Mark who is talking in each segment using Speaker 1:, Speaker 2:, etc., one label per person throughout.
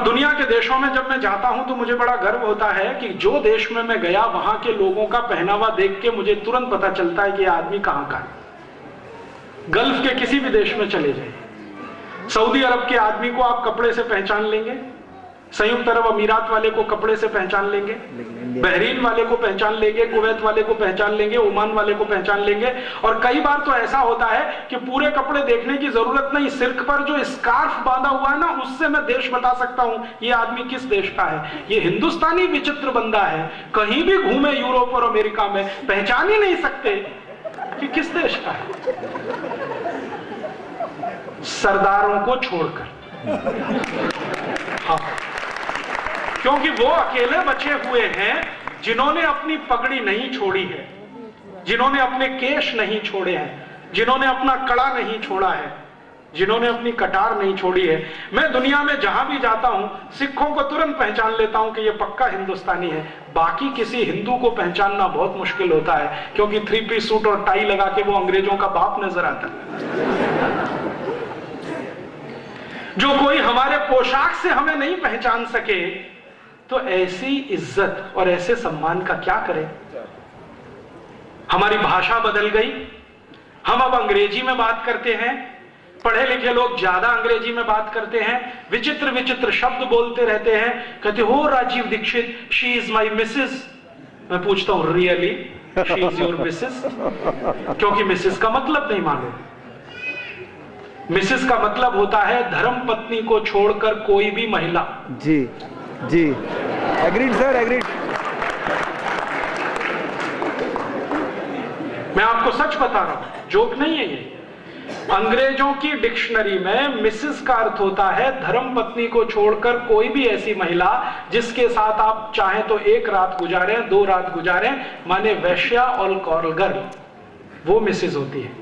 Speaker 1: और दुनिया के देशों में जब मैं जाता हूं तो मुझे बड़ा गर्व होता है कि जो देश में मैं गया वहां के लोगों का पहनावा देख के मुझे तुरंत पता चलता है कि यह आदमी कहां का है। गल्फ के किसी भी देश में चले जाइए, सऊदी अरब के आदमी को आप कपड़े से पहचान लेंगे, संयुक्त अरब अमीरात वाले को कपड़े से पहचान लेंगे, बहरीन वाले को पहचान लेंगे, कुवैत वाले को पहचान लेंगे, ओमान वाले को पहचान लेंगे। और कई बार तो ऐसा होता है कि पूरे कपड़े देखने की जरूरत नहीं, सिर पर जो स्कार्फ बांधा हुआ है ना, उससे मैं देश बता सकता हूं ये आदमी किस देश का है। ये हिंदुस्तानी विचित्र बंदा है, कहीं भी घूमे यूरोप और अमेरिका में पहचान ही नहीं सकते कि किस देश का है, सरदारों को छोड़कर। हाँ, क्योंकि वो अकेले बचे हुए हैं जिन्होंने अपनी पगड़ी नहीं छोड़ी है, जिन्होंने अपने केश नहीं छोड़े हैं, जिन्होंने अपना कड़ा नहीं छोड़ा है, जिन्होंने अपनी कटार नहीं छोड़ी है। मैं दुनिया में जहां भी जाता हूं सिखों को तुरंत पहचान लेता हूं कि ये पक्का हिंदुस्तानी है। बाकी किसी हिंदू को पहचानना बहुत मुश्किल होता है, क्योंकि 3 पीस सूट और टाई लगा के वो अंग्रेजों का बाप नजर आता है। जो कोई हमारे पोशाक से हमें नहीं पहचान सके तो ऐसी इज्जत और ऐसे सम्मान का क्या करें। हमारी भाषा बदल गई, हम अब अंग्रेजी में बात करते हैं, पढ़े लिखे लोग ज्यादा अंग्रेजी में बात करते हैं, विचित्र विचित्र शब्द बोलते रहते हैं, कहते हो Rajiv Dixit she is my missus. मैं पूछता हूं really she is your missus? क्योंकि मिसेस का मतलब नहीं मालूम। मिसेस का मतलब होता है धर्म पत्नी को छोड़कर कोई भी महिला।
Speaker 2: जी जी, एग्रीड सर, एग्रीड।
Speaker 1: मैं आपको सच बता रहा हूं, जोक नहीं है ये। अंग्रेजों की डिक्शनरी में मिसेस का अर्थ होता है धर्म पत्नी को छोड़कर कोई भी ऐसी महिला जिसके साथ आप चाहें तो 1 रात गुजारें, 2 रात गुजारें, माने वैश्या और कॉरल गर्ल, वो मिसेस होती है।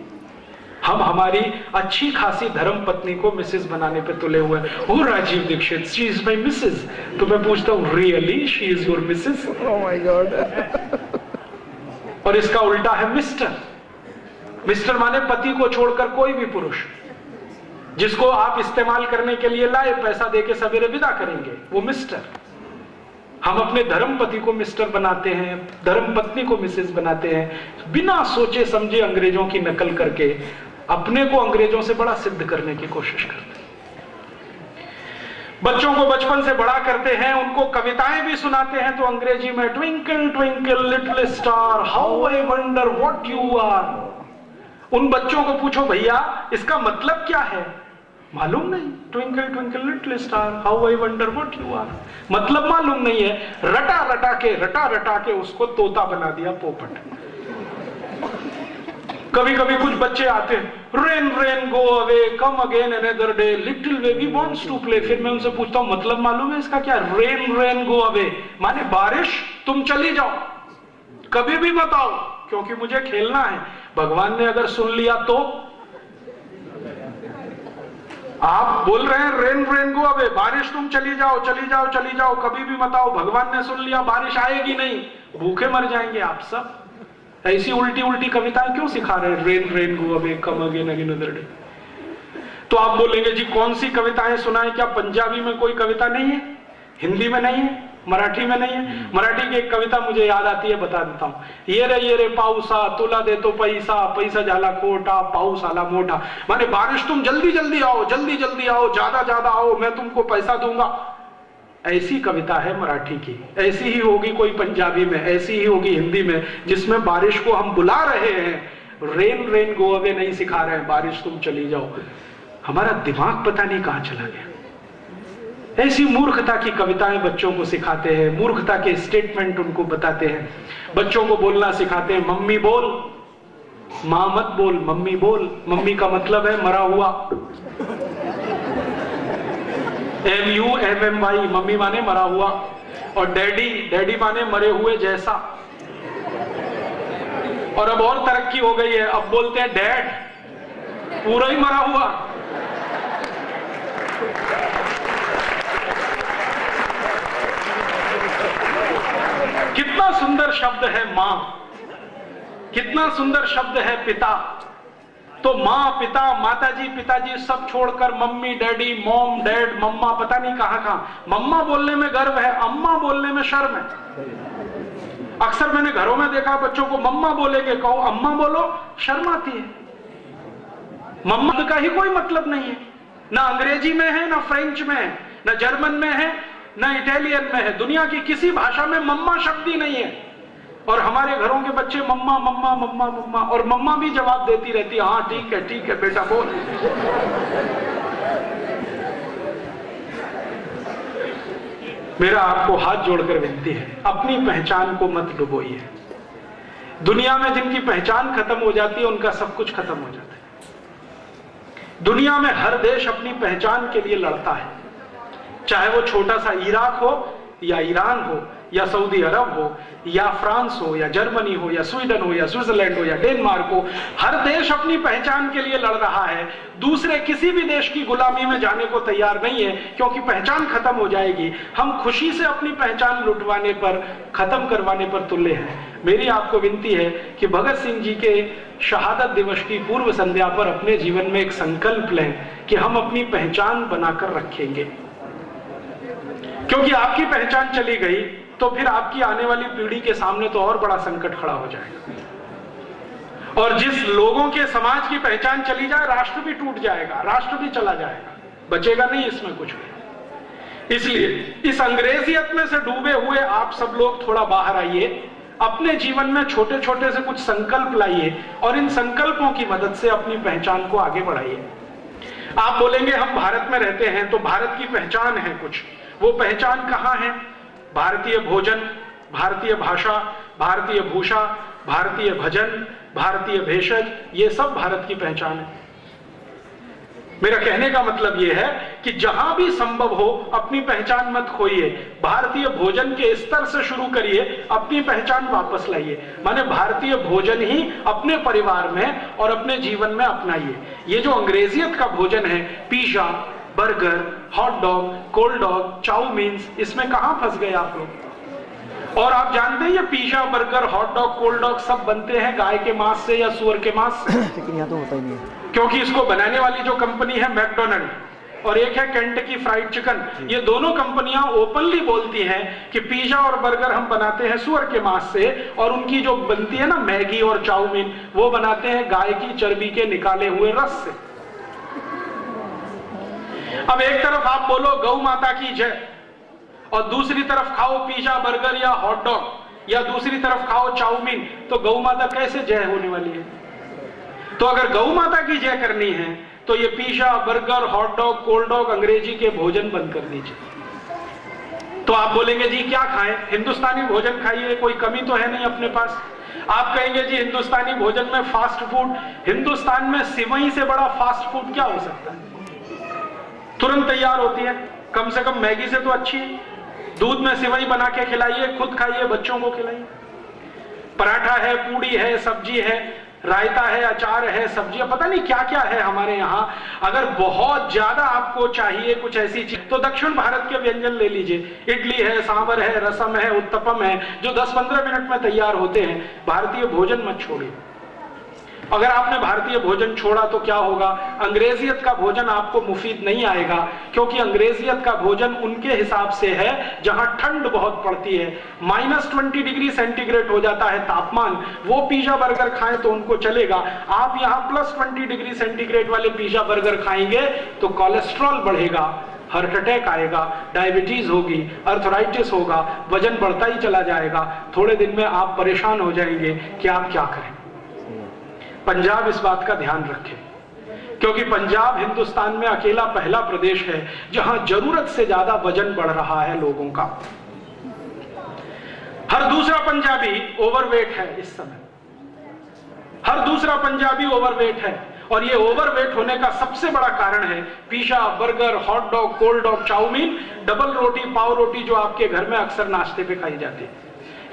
Speaker 1: हम हमारी अच्छी खासी धर्म पत्नी को मिसेस बनाने पे तुले हुए हैं। Oh Rajiv Dixit she is my missus. तो मैं पूछता हूं really she is your missus?
Speaker 2: Oh my God.
Speaker 1: और इसका उल्टा है मिस्टर। मिस्टर माने पति को छोड़कर कोई भी पुरुष जिसको आप इस्तेमाल करने के लिए लाए, पैसा देके सवेरे विदा करेंगे, वो मिस्टर। हम अपने धर्म पति को मिस्टर बनाते हैं, धर्म पत्नी को मिसेस बनाते हैं, बिना सोचे समझे अंग्रेजों की नकल करके अपने को अंग्रेजों से बड़ा सिद्ध करने की कोशिश करते हैं। बच्चों को बचपन से बड़ा करते हैं, उनको कविताएं भी सुनाते हैं तो अंग्रेजी में twinkle twinkle little star how I wonder what you are. उन बच्चों को पूछो भैया इसका मतलब क्या है, मालूम नहीं। Twinkle twinkle little star how I wonder what you are, मतलब मालूम नहीं है। रटा रटा के उसको तोता बना दिया, पोपट। कभी कभी कुछ बच्चे आते हैं, rain rain go away come again another day little baby wants to play. फिर मैं उनसे पूछता हूं मतलब मालूम है इसका क्या? रेन रेन गो अवे माने बारिश तुम चली जाओ, कभी भी मत आओ क्योंकि मुझे खेलना है। भगवान ने अगर सुन लिया तो आप बोल रहे हैं रेन रेन गो अवे, बारिश तुम चली जाओ चली जाओ चली जाओ, कभी भी मत आओ। भगवान ने सुन लिया बारिश आएगी नहीं, भूखे मर जाएंगे आप सब। ऐसी उल्टी उल्टी कविताएं क्यों सिखा रहे हैं? Rain rain go away come again another day. तो आप बोलेंगे जी कौन सी कविताएं सुनाएं? क्या पंजाबी में कोई कविता नहीं है, हिंदी में नहीं है, मराठी में नहीं है? मराठी की एक कविता मुझे याद आती है, बता देता हूं। ये रे पाऊसा तुला दे तो पैसा, पैसा जाला खोटा पाऊस आला मोटा। माने बारिश तुम जल्दी जल्दी आओ, जल्दी जल्दी आओ, ज्यादा ज्यादा आओ, मैं तुमको पैसा दूंगा। ऐसी कविता है मराठी की। ऐसी ही होगी कोई पंजाबी में, ऐसी ही होगी हिंदी में, जिसमें बारिश को हम बुला रहे हैं। रेन रेन गो अवे नहीं सिखा रहे हैं, बारिश तुम चली जाओ। हमारा दिमाग पता नहीं कहां चला गया। ऐसी मूर्खता की कविताएं बच्चों को सिखाते हैं, मूर्खता के स्टेटमेंट उनको बताते हैं। बच्चों को बोलना सिखाते हैं, मम्मी बोल, मां मत बोल, मम्मी बोल। मम्मी का मतलब है मरा हुआ, MUMMY, मम्मी माने मरा हुआ। और डैडी, डैडी माने मरे हुए जैसा। और अब और तरक्की हो गई है, अब बोलते हैं डैड, पूरा ही मरा हुआ। कितना सुंदर शब्द है मां, कितना सुंदर शब्द है पिता। तो माँ पिता माताजी पिताजी सब छोड़कर मम्मी डैडी मॉम डैड मम्मा पता नहीं कहां कहां, मम्मा बोलने में गर्व है, अम्मा बोलने में शर्म है। अक्सर मैंने घरों में देखा बच्चों को मम्मा बोलेंगे, कहो अम्मा बोलो, शर्म आती है। मम्मा का ही कोई मतलब नहीं है, ना अंग्रेजी में है, ना फ्रेंच में है, ना जर्मन में है, ना इटालियन में है। दुनिया की किसी भाषा में मम्मा शब्द ही नहीं है। और हमारे घरों के बच्चे मम्मा मम्मा मम्मा मम्मा, और मम्मा भी जवाब देती रहती है, हाँ ठीक है बेटा बोल। मेरा आपको हाथ जोड़कर विनती है, अपनी पहचान को मत डुबोइए। दुनिया में जिनकी पहचान खत्म हो जाती है उनका सब कुछ खत्म हो जाता है। दुनिया में हर देश अपनी पहचान के लिए लड़ता है, चाहे वो छोटा सा इराक हो या ईरान हो या सऊदी अरब हो या फ्रांस हो या जर्मनी हो या स्वीडन हो या स्विट्जरलैंड हो या डेनमार्क हो। हर देश अपनी पहचान के लिए लड़ रहा है, दूसरे किसी भी देश की गुलामी में जाने को तैयार नहीं है, क्योंकि पहचान खत्म हो जाएगी। हम खुशी से अपनी पहचान लुटवाने पर, खत्म करवाने पर तुले हैं। मेरी आपको विनती है कि भगत सिंह जी के शहादत दिवस की पूर्व संध्या पर अपने जीवन में एक संकल्प लें कि हम अपनी पहचान बनाकर रखेंगे, क्योंकि आपकी पहचान चली गई तो फिर आपकी आने वाली पीढ़ी के सामने तो और बड़ा संकट खड़ा हो जाएगा। और जिस लोगों के समाज की पहचान चली जाए, राष्ट्र भी टूट जाएगा, राष्ट्र भी चला जाएगा, बचेगा नहीं इसमें कुछ भी। इसलिए इस अंग्रेजियत में से डूबे हुए आप सब लोग थोड़ा बाहर आइए, अपने जीवन में छोटे छोटे से कुछ संकल्प लाइए और इन संकल्पों की मदद से अपनी पहचान को आगे बढ़ाइए। आप बोलेंगे हम भारत में रहते हैं तो भारत की पहचान है कुछ, वो पहचान कहाँ है? भारतीय भोजन, भारतीय भाषा, भारतीय भूषा, भारतीय भजन, भारतीय भेषज, ये सब भारत की पहचान है। मेरा कहने का मतलब यह है कि जहां भी संभव हो अपनी पहचान मत खोइए। भारतीय भोजन के स्तर से शुरू करिए, अपनी पहचान वापस लाइए। माने भारतीय भोजन ही अपने परिवार में और अपने जीवन में अपनाइए। ये जो अंग्रेजियत का भोजन है, pizza, burger, hot dog, cold dog, chowmein, इसमें कहां फंस गए आप लोग? और आप जानते हैं ये pizza, burger, hot dog, cold dog सब बनते हैं गाय के मांस से या सुअर के मांस से।
Speaker 2: लेकिन यहाँ तो होता ही नहीं है,
Speaker 1: क्योंकि इसको बनाने वाली जो कंपनी है मैकडोनल्ड और एक है केंटकी फ्राइड चिकन, ये दोनों कंपनियां ओपनली बोलती हैं कि पिज्जा और बर्गर हम बनाते हैं सुअर के मांस से, और उनकी जो बनती है ना मैगी और चाउमीन, वो बनाते हैं गाय की चर्बी के निकाले हुए रस से। अब एक तरफ आप बोलो गौ माता की जय और दूसरी तरफ खाओ पिज्जा, बर्गर या हॉट डॉग, या दूसरी तरफ खाओ चाउमीन, तो गौ माता कैसे जय होने वाली है? तो अगर गौ माता की जय करनी है तो ये pizza, burger, hot dog, cold dog, अंग्रेजी के भोजन बंद कर दीजिए। तो आप बोलेंगे जी क्या खाएं? हिंदुस्तानी भोजन खाइए, कोई कमी तो है नहीं अपने पास। आप कहेंगे जी हिंदुस्तानी भोजन में फास्ट फूड, हिंदुस्तान में सिवई से बड़ा फास्ट फूड क्या हो सकता है? तुरंत तैयार होती है, कम से कम मैगी से तो अच्छी है। दूध में सिवई बना के खिलाइए, खुद खाइए, बच्चों को खिलाइए। पराठा है, पूड़ी है, सब्जी है, रायता है, अचार है, सब्जियां, पता नहीं क्या क्या है हमारे यहाँ। अगर बहुत ज्यादा आपको चाहिए कुछ ऐसी चीज तो दक्षिण भारत के व्यंजन ले लीजिए। इडली है, सांभर है, रसम है, उत्तपम है, जो 10-15 मिनट में तैयार होते हैं। भारतीय भोजन मत छोड़िए। अगर आपने भारतीय भोजन छोड़ा तो क्या होगा? अंग्रेजियत का भोजन आपको मुफीद नहीं आएगा, क्योंकि अंग्रेजियत का भोजन उनके हिसाब से है जहां ठंड बहुत पड़ती है, -20 डिग्री सेंटीग्रेड हो जाता है तापमान। वो पिज्जा बर्गर खाएं तो उनको चलेगा। आप यहाँ +20 डिग्री सेंटीग्रेड वाले पिज्जा बर्गर खाएंगे तो कोलेस्ट्रॉल बढ़ेगा, हार्ट अटैक आएगा, डायबिटीज होगी, अर्थराइटिस होगा, वजन बढ़ता ही चला जाएगा। थोड़े दिन में आप परेशान हो जाएंगे कि आप क्या करें। पंजाब इस बात का ध्यान रखे, क्योंकि पंजाब हिंदुस्तान में अकेला पहला प्रदेश है जहां जरूरत से ज्यादा वजन बढ़ रहा है लोगों का। हर दूसरा पंजाबी ओवरवेट है इस समय, हर दूसरा पंजाबी ओवरवेट है। और ये ओवरवेट होने का सबसे बड़ा कारण है pizza, burger, hot dog, cold dog, chow mein, double रोटी, पाव रोटी, जो आपके घर में अक्सर नाश्ते पे खाई जाती है।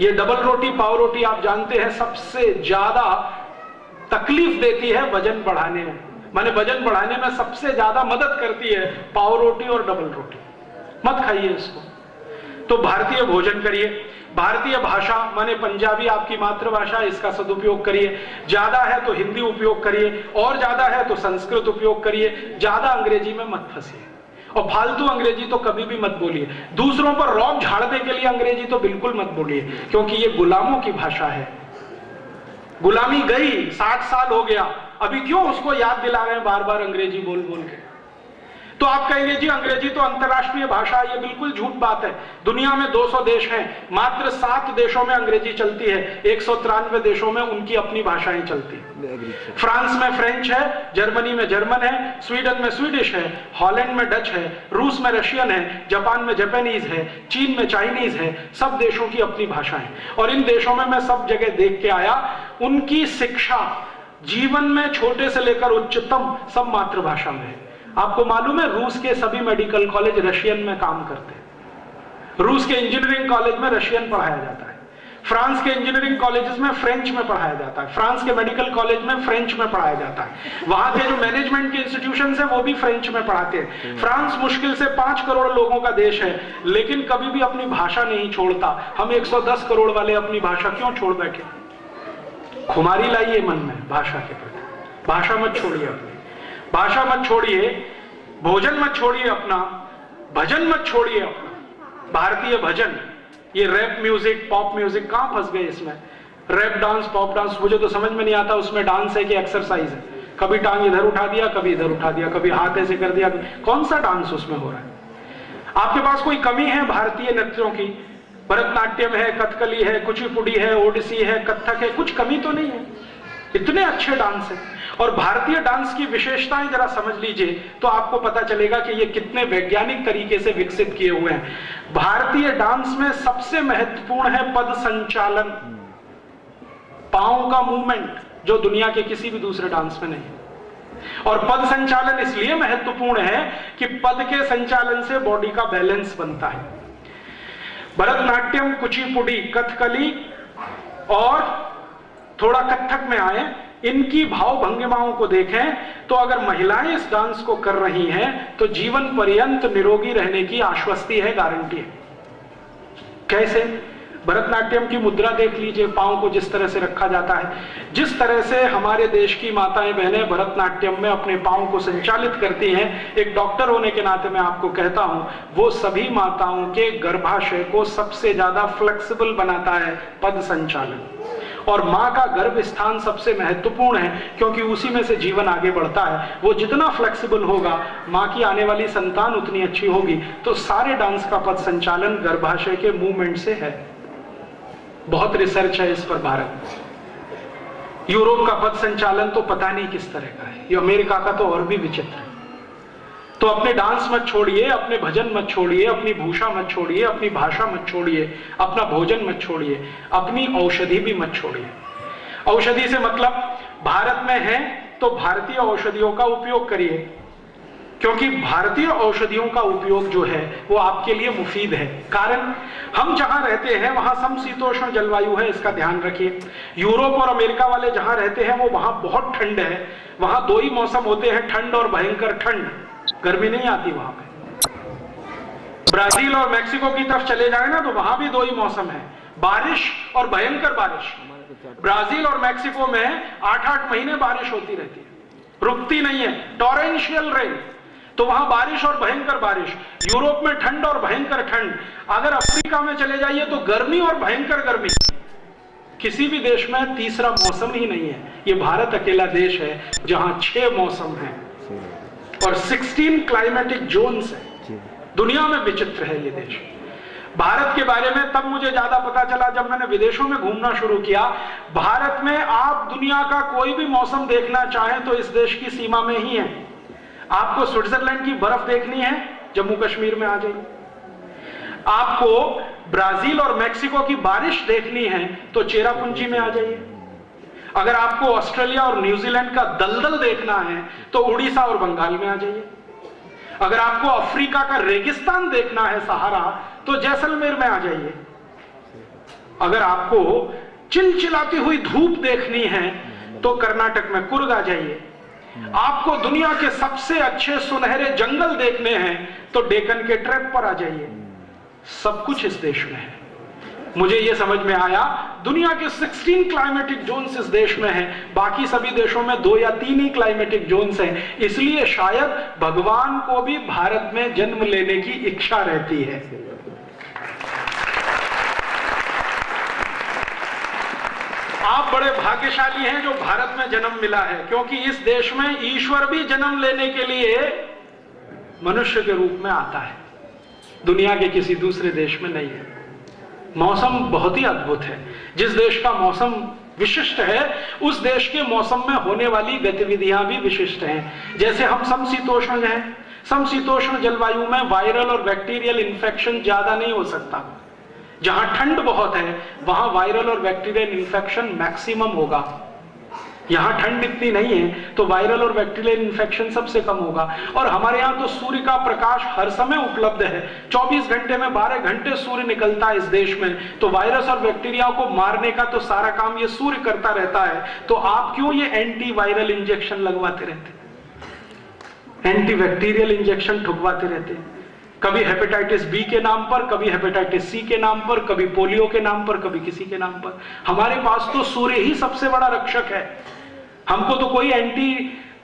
Speaker 1: ये डबल रोटी, पाव रोटी आप जानते हैं सबसे ज्यादा तकलीफ देती है वजन बढ़ाने में। माने वजन बढ़ाने में सबसे ज्यादा मदद करती है पाव रोटी और डबल रोटी। मत खाइए इसको। तो भारतीय भोजन करिए, भारतीय भाषा माने पंजाबी आपकी मातृभाषा, इसका सदुपयोग करिए, ज्यादा है तो हिंदी उपयोग करिए, और ज्यादा है तो संस्कृत उपयोग करिए, ज्यादा अंग्रेजी में मत फंसिए, और फालतू अंग्रेजी तो कभी भी मत बोलिए। दूसरों पर रौब झाड़ने के लिए अंग्रेजी तो बिल्कुल मत बोलिए, क्योंकि ये गुलामों की भाषा है। गुलामी गई, 60 साल हो गया, अभी क्यों उसको याद दिला रहे हैं बार बार अंग्रेजी बोल बोल के? तो आप कहेंगे जी अंग्रेजी तो अंतर्राष्ट्रीय भाषा है, ये बिल्कुल झूठ बात है। दुनिया में 200 देश हैं, मात्र 7 देशों में अंग्रेजी चलती है, 193 देशों में उनकी अपनी भाषाएं चलती है। फ्रांस में फ्रेंच है, जर्मनी में जर्मन है, स्वीडन में स्वीडिश है, हॉलैंड में डच है, रूस में रशियन है, जापान में जापानीज है, चीन में चाइनीज है, सब देशों की अपनी भाषाएं। और इन देशों में मैं सब जगह देख के आया, उनकी शिक्षा जीवन में छोटे से लेकर उच्चतम सब मातृभाषा में है। आपको मालूम है रूस के सभी मेडिकल कॉलेज रशियन में काम करते हैं, रूस के इंजीनियरिंग कॉलेज में रशियन पढ़ाया जाता है, फ्रांस के इंजीनियरिंग कॉलेजेस में फ्रेंच में पढ़ाया जाता है, फ्रांस के मेडिकल कॉलेज में फ्रेंच में पढ़ाया जाता है, वहां के जो मैनेजमेंट के इंस्टीट्यूशंस हैं वो भी फ्रेंच में पढ़ाते हैं। फ्रांस मुश्किल से 5 करोड़ लोगों का देश है, लेकिन कभी भी अपनी भाषा नहीं छोड़ता। हम 110 करोड़ वाले अपनी भाषा क्यों छोड़ बैठे? खुमारी लाइए मन में भाषा के प्रति, भाषा मत छोड़िए अपनी, भाषा मत छोड़िए, भोजन मत छोड़िए अपना, भजन मत छोड़िए अपना। भारतीय भजन, ये रैप म्यूजिक, पॉप म्यूजिक कहां फंस गए इसमें? रैप डांस, पॉप डांस, मुझे तो समझ में नहीं आता उसमें डांस है कि एक्सरसाइज है। कभी टांग इधर उठा दिया, कभी इधर उठा दिया, कभी हाथ ऐसे कर दिया, कौन सा डांस उसमें हो रहा है? आपके पास कोई कमी है भारतीय नृत्यों की? भरतनाट्यम है, कथकली है, कुचिपुड़ी है, ओडिसी है, कथक है, कुछ कमी तो नहीं है, इतने अच्छे डांस है। और भारतीय डांस की विशेषताएं जरा समझ लीजिए तो आपको पता चलेगा कि ये कितने वैज्ञानिक तरीके से विकसित किए हुए हैं। भारतीय डांस में सबसे महत्वपूर्ण है पद संचालन, पांव का मूवमेंट, जो दुनिया के किसी भी दूसरे डांस में नहीं। और पद संचालन इसलिए महत्वपूर्ण है कि पद के संचालन से बॉडी का बैलेंस बनता है। भरतनाट्यम, कुचिपुड़ी, कथकली और थोड़ा कथक में आए, इनकी भाव भंगिमाओं को देखें तो अगर महिलाएं इस डांस को कर रही हैं तो जीवन पर्यंत निरोगी रहने की आश्वस्ति है, गारंटी है। कैसे? भरतनाट्यम की मुद्रा देख लीजिए, पांव को जिस तरह से रखा जाता है, जिस तरह से हमारे देश की माताएं बहनें भरतनाट्यम में अपने पांव को संचालित करती हैं, एक डॉक्टर होने के नाते मैं आपको कहता हूं, वो सभी माताओं के गर्भाशय को सबसे ज्यादा फ्लेक्सिबल बनाता है पद संचालन। और मां का गर्भ स्थान सबसे महत्वपूर्ण है, क्योंकि उसी में से जीवन आगे बढ़ता है। वो जितना फ्लेक्सिबल होगा, मां की आने वाली संतान उतनी अच्छी होगी। तो सारे डांस का पद संचालन गर्भाशय के मूवमेंट से है। बहुत रिसर्च है इस पर भारत में। यूरोप का पद संचालन तो पता नहीं किस तरह का है, ये अमेरिका का तो और भी विचित्र है। तो अपने डांस मत छोड़िए, अपने भजन मत छोड़िए, अपनी भूषा मत छोड़िए, अपनी भाषा मत छोड़िए, अपना भोजन मत छोड़िए, अपनी औषधि भी मत छोड़िए। औषधि से मतलब भारत में है तो भारतीय औषधियों का उपयोग करिए, क्योंकि भारतीय औषधियों का उपयोग जो है वो आपके लिए मुफीद है। कारण, हम जहां रहते हैं वहां समशीतोष्ण जलवायु है, इसका ध्यान रखिए। यूरोप और अमेरिका वाले जहां रहते हैं वो वहां बहुत ठंड है, वहां 2 ही मौसम होते हैं, ठंड और भयंकर ठंड, गर्मी नहीं आती वहां पे। ब्राजील और मैक्सिको की तरफ चले जाए ना तो वहां भी 2 ही मौसम है, बारिश और भयंकर बारिश। ब्राजील और मैक्सिको में 8-8 महीने बारिश होती रहती है, रुकती नहीं है, टॉरेंशियल रेन। तो वहां बारिश और भयंकर बारिश। यूरोप में ठंड और भयंकर ठंड। अगर अफ्रीका में चले जाइए तो गर्मी और भयंकर गर्मी। किसी भी देश में तीसरा मौसम ही नहीं है। ये भारत अकेला देश है जहां 6 मौसम है और 16 क्लाइमेटिक जोन्स है। दुनिया में विचित्र है ये देश। भारत के बारे में तब मुझे ज्यादा पता चला जब मैंने विदेशों में घूमना शुरू किया। भारत में आप दुनिया का कोई भी मौसम देखना चाहें तो इस देश की सीमा में ही है। आपको स्विट्जरलैंड की बर्फ देखनी है, जम्मू कश्मीर में आ जाइए। आपको ब्राजील और मैक्सिको की बारिश देखनी है तो चेरापूंजी में आ जाइए। अगर आपको ऑस्ट्रेलिया और न्यूजीलैंड का दलदल देखना है तो उड़ीसा और बंगाल में आ जाइए। अगर आपको अफ्रीका का रेगिस्तान देखना है, सहारा, तो जैसलमेर में आ जाइए। अगर आपको चिलचिलाती हुई धूप देखनी है तो कर्नाटक में कुर्ग आ जाइए। आपको दुनिया के सबसे अच्छे सुनहरे जंगल देखने हैं तो डेक्कन के ट्रैप पर आ जाइए। सब कुछ इस देश में है। मुझे यह समझ में आया, दुनिया के 16 क्लाइमेटिक जोन्स इस देश में हैं, बाकी सभी देशों में 2 या 3 ही क्लाइमेटिक जोन्स हैं। इसलिए शायद भगवान को भी भारत में जन्म लेने की इच्छा रहती है। आप बड़े भाग्यशाली हैं जो भारत में जन्म मिला है, क्योंकि इस देश में ईश्वर भी जन्म लेने के लिए मनुष्य के रूप में आता है, दुनिया के किसी दूसरे देश में नहीं है। मौसम बहुत ही अद्भुत है। जिस देश का मौसम विशिष्ट है, उस देश के मौसम में होने वाली गतिविधियां भी विशिष्ट हैं। जैसे हम समशीतोष्ण हैं, समशीतोष्ण जलवायु में वायरल और बैक्टीरियल इन्फेक्शन ज्यादा नहीं हो सकता। जहां ठंड बहुत है वहां वायरल और बैक्टीरियल इन्फेक्शन मैक्सिमम होगा। यहां ठंड इतनी नहीं है तो वायरल और बैक्टीरियल इन्फेक्शन सबसे कम होगा। और हमारे यहां तो सूर्य का प्रकाश हर समय उपलब्ध है, 24 घंटे में 12 घंटे सूर्य निकलता है इस देश में। तो वायरस और बैक्टीरिया को मारने का तो सारा काम ये सूर्य करता रहता है। तो आप क्यों ये एंटी वायरल इंजेक्शन लगवाते रहते, एंटी बैक्टीरियल इंजेक्शन ठुकवाते रहते? कभी हेपेटाइटिस बी के नाम पर, कभी हेपेटाइटिस सी के नाम पर, कभी पोलियो के नाम पर, कभी किसी के नाम पर। हमारे पास तो सूर्य ही सबसे बड़ा रक्षक है। हमको तो कोई एंटी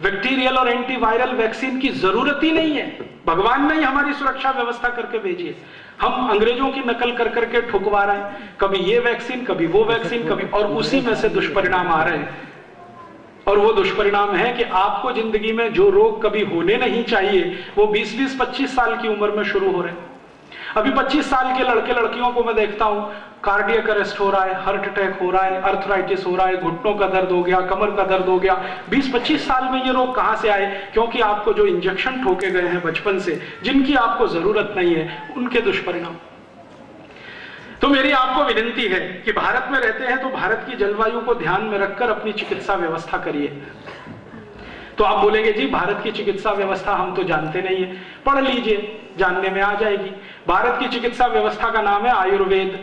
Speaker 1: बैक्टीरियल और एंटी वायरल वैक्सीन की जरूरत ही नहीं है। भगवान ने ही हमारी सुरक्षा व्यवस्था करके भेजी है। हम अंग्रेजों की नकल कर करके ठुकवा रहे हैं, कभी ये वैक्सीन, कभी वो वैक्सीन, कभी, और उसी में से दुष्परिणाम आ रहे हैं। और वो दुष्परिणाम है कि आपको जिंदगी में जो रोग कभी होने नहीं चाहिए वो 20-20, 25 साल की उम्र में शुरू हो रहे हैं। अभी 25 साल के लड़के लड़कियों को मैं देखता हूं, कार्डियक अरेस्ट हो रहा है, हार्ट अटैक हो रहा है, अर्थराइटिस हो रहा है, घुटनों का दर्द हो गया, कमर का दर्द हो गया। 20-25 साल में ये रोग कहां से आए? क्योंकि आपको जो इंजेक्शन ठोके गए हैं बचपन से, जिनकी आपको जरूरत नहीं है, उनके दुष्परिणाम। तो मेरी आपको विनती है कि भारत में रहते हैं तो भारत की जलवायु को ध्यान में रखकर अपनी चिकित्सा व्यवस्था करिए। तो आप बोलेंगे जी भारत की चिकित्सा व्यवस्था हम तो जानते नहीं है। पढ़ लीजिए, जानने में आ जाएगी। भारत की चिकित्सा व्यवस्था का नाम है आयुर्वेद।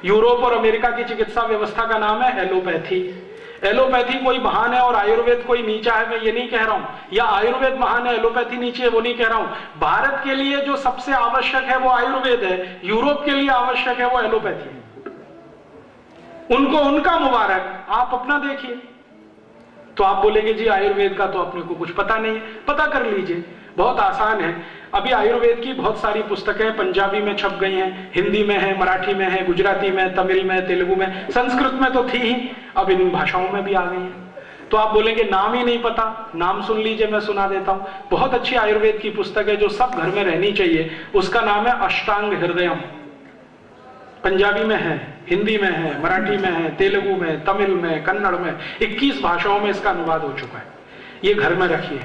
Speaker 1: यूरोप और अमेरिका की चिकित्सा व्यवस्था का नाम है एलोपैथी। एलोपैथी कोई महान है और आयुर्वेद कोई नीचा है, मैं ये नहीं कह रहा हूं, या आयुर्वेद महान है एलोपैथी नीचे है, वो नहीं कह रहा हूं। भारत के लिए जो सबसे आवश्यक है वो आयुर्वेद है, यूरोप के लिए आवश्यक है वो एलोपैथी है। उनको उनका मुबारक, आप अपना देखिए। तो आप बोलेंगे जी आयुर्वेद का तो अपने को कुछ पता नहीं है। पता कर लीजिए, बहुत आसान है। अभी आयुर्वेद की बहुत सारी पुस्तकें पंजाबी में छप गई हैं, हिंदी में है, मराठी में है, गुजराती में, तमिल में, तेलुगु में, संस्कृत में तो थी ही, अब इन भाषाओं में भी आ गई हैं। तो आप बोलेंगे नाम ही नहीं पता, नाम सुन लीजिए, मैं सुना देता हूं। बहुत अच्छी आयुर्वेद की पुस्तक है जो सब घर में रहनी चाहिए, उसका नाम है अष्टांग हृदयम। पंजाबी में है, हिंदी में है, मराठी में है, तेलुगु में, तमिल में, कन्नड़ में, 21 भाषाओं में इसका अनुवाद हो चुका है। ये घर में रखिए।